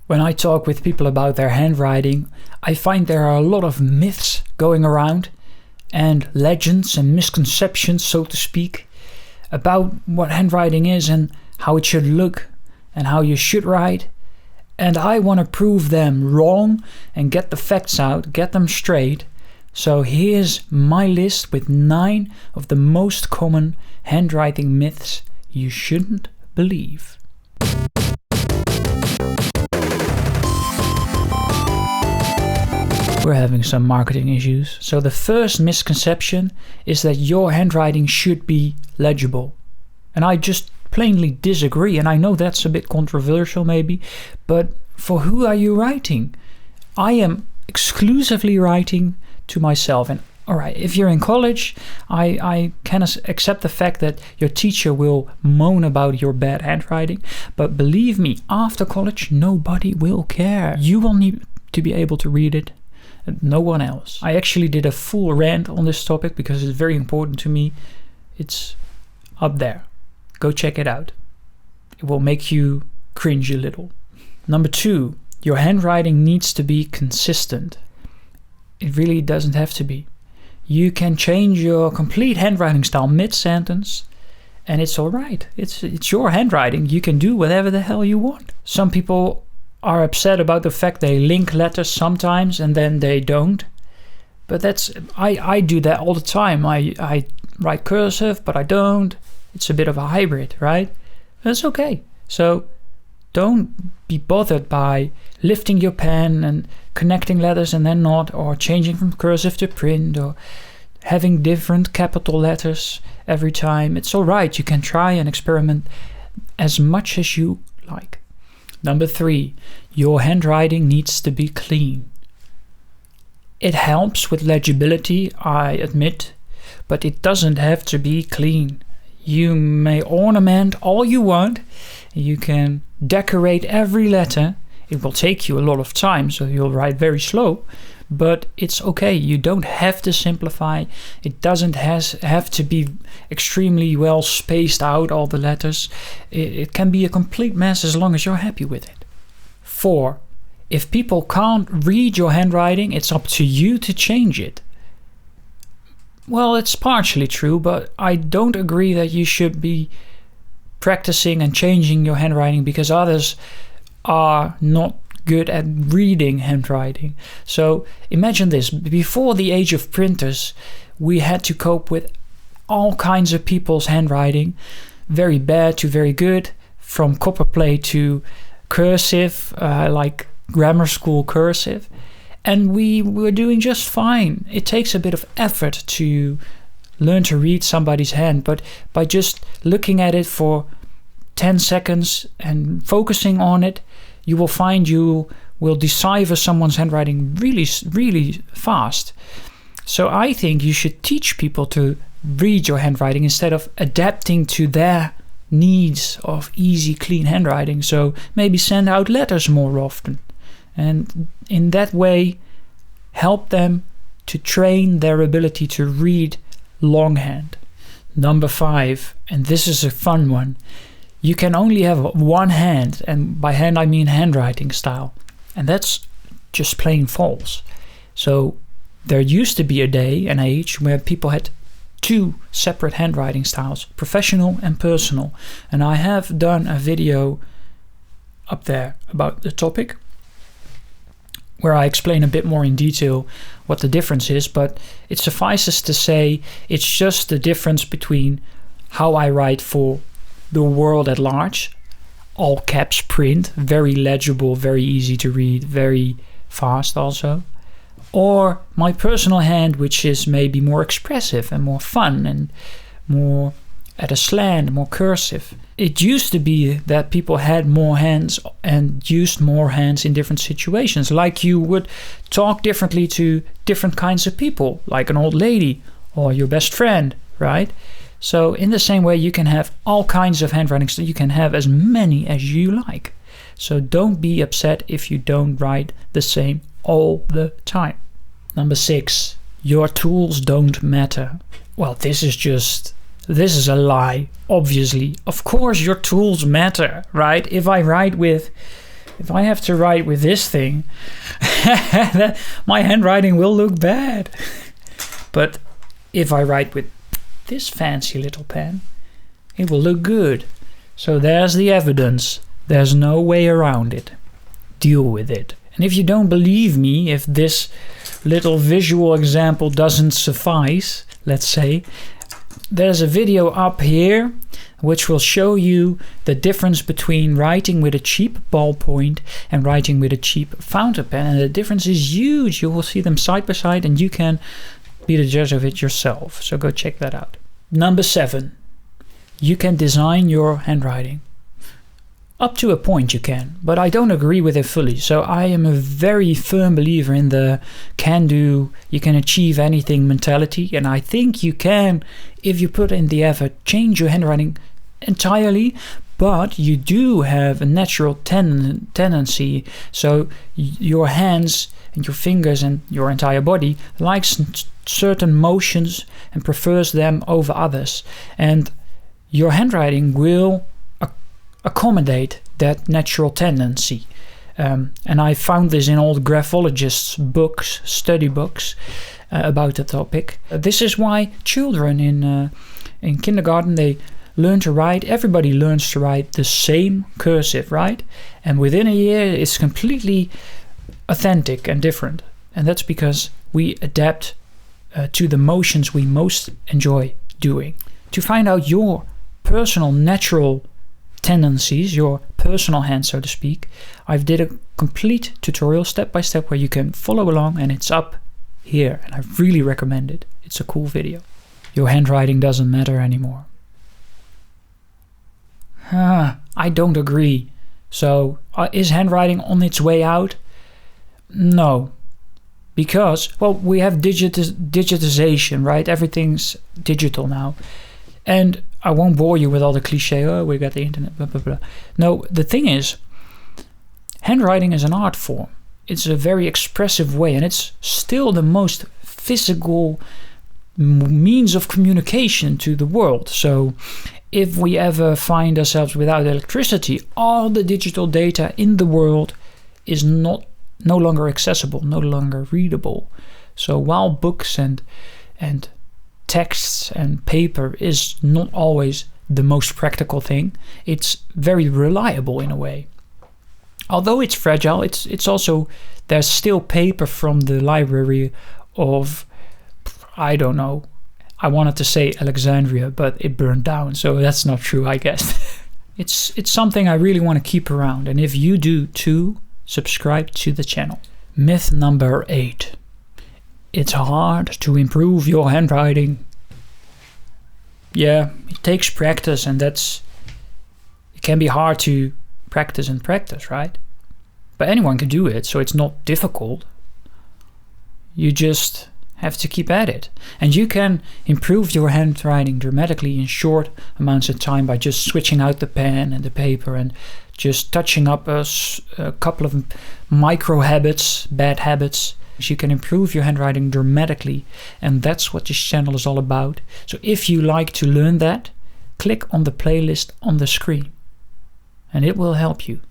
When I talk with people about their handwriting, I find there are a lot of myths going around and legends and misconceptions, so to speak, about what handwriting is and how it should look and how you should write. And I want to prove them wrong and get the facts out, get them straight. So here's my list with 9 of the most common handwriting myths you shouldn't believe. We're having some marketing issues. So the first misconception is that your handwriting should be legible. And I just plainly disagree. And I know that's a bit controversial maybe, but for who are you writing? I am exclusively writing to myself. And all right, if you're in college, I can accept the fact that your teacher will moan about your bad handwriting. But believe me, after college, nobody will care. You will need to be able to read it. No one else. I actually did a full rant on this topic because it's very important to me. It's up there. Go check it out. It will make you cringe a little. Number 2, your handwriting needs to be consistent. It really doesn't have to be. You can change your complete handwriting style mid-sentence and it's all right. It's your handwriting. You can do whatever the hell you want. Some people are upset about the fact they link letters sometimes and then they don't. But I do that all the time. I write cursive, but I don't. It's a bit of a hybrid, right? That's okay. So don't be bothered by lifting your pen and connecting letters and then not, or changing from cursive to print, or having different capital letters every time. It's all right. You can try and experiment as much as you like. Number 3, your handwriting needs to be clean. It helps with legibility, I admit, but it doesn't have to be clean. You may ornament all you want. You can decorate every letter. It will take you a lot of time, so you'll write very slow, but it's okay. You don't have to simplify. It doesn't have to be extremely well spaced out, all the letters. It can be a complete mess as long as you're happy with it. 4, if people can't read your handwriting, it's up to you to change it. Well, it's partially true, but I don't agree that you should be practicing and changing your handwriting because others are not good at reading handwriting. So imagine this. Before the age of printers, we had to cope with all kinds of people's handwriting, very bad to very good, from copperplate to cursive, like grammar school cursive. And we were doing just fine. It takes a bit of effort to learn to read somebody's hand, but by just looking at it for 10 seconds and focusing on it, you will find you will decipher someone's handwriting really, really fast. So I think you should teach people to read your handwriting instead of adapting to their needs of easy, clean handwriting. So maybe send out letters more often. And in that way, help them to train their ability to read longhand. Number 5, and this is a fun one. You can only have one hand, and by hand I mean handwriting style. And that's just plain false. So there used to be a day, an age, where people had 2 separate handwriting styles, professional and personal. And I have done a video up there about the topic, where I explain a bit more in detail what the difference is, but it suffices to say it's just the difference between how I write for the world at large, all caps print, very legible, very easy to read, very fast also, or my personal hand, which is maybe more expressive and more fun and more at a slant, more cursive. It used to be that people had more hands and used more hands in different situations, like you would talk differently to different kinds of people, like an old lady or your best friend, right? So in the same way, you can have all kinds of handwriting, so you can have as many as you like. So don't be upset if you don't write the same all the time. Number 6, your tools don't matter. Well, this is a lie, obviously. Of course your tools matter, right? If I write with if I have to write with this thing, my handwriting will look bad. But if I write with this fancy little pen, it will look good. So there's the evidence. There's no way around it. Deal with it. And if you don't believe me, if this little visual example doesn't suffice, let's say, there's a video up here which will show you the difference between writing with a cheap ballpoint and writing with a cheap fountain pen. And the difference is huge. You will see them side by side and you can be the judge of it yourself. So go check that out. Number 7. You can design your handwriting. Up to a point you can, but I don't agree with it fully. So I am a very firm believer in the can-do, you can achieve anything mentality. And I think you can, if you put in the effort, change your handwriting entirely. But you do have a natural tendency. So your hands and your fingers and your entire body likes certain motions and prefers them over others. And your handwriting will accommodate that natural tendency. And I found this in old graphologists' books, study books about the topic. This is why children in kindergarten, they learn to write. Everybody learns to write the same cursive, right? And within a year, it's completely authentic and different. And that's because we adapt to the motions we most enjoy doing. To find out your personal natural tendencies, your personal hand, so to speak, I've did a complete tutorial step by step where you can follow along, and it's up here, and I really recommend it. It's a cool video. Your handwriting doesn't matter anymore. I don't agree. So is handwriting on its way out? No. Because, well, we have digitization, right? Everything's digital now. And I won't bore you with all the cliche, oh, we got the internet, blah, blah, blah. No, the thing is, handwriting is an art form. It's a very expressive way, and it's still the most physical means of communication to the world. So if we ever find ourselves without electricity, all the digital data in the world is no longer accessible, no longer readable. So while books and texts and paper is not always the most practical thing, it's very reliable in a way. Although it's fragile, it's also, there's still paper from the library of, I don't know, I wanted to say Alexandria, but it burned down, so that's not true, I guess. It's something I really want to keep around, and if you do too, subscribe to the channel. Myth number 8. It's hard to improve your handwriting. Yeah, it takes practice, and it can be hard to practice and practice, right? But anyone can do it, so it's not difficult. You just have to keep at it. And you can improve your handwriting dramatically in short amounts of time by just switching out the pen and the paper and just touching up a couple of micro habits, bad habits. You can improve your handwriting dramatically, and that's what this channel is all about. So if you like to learn that, click on the playlist on the screen, and it will help you.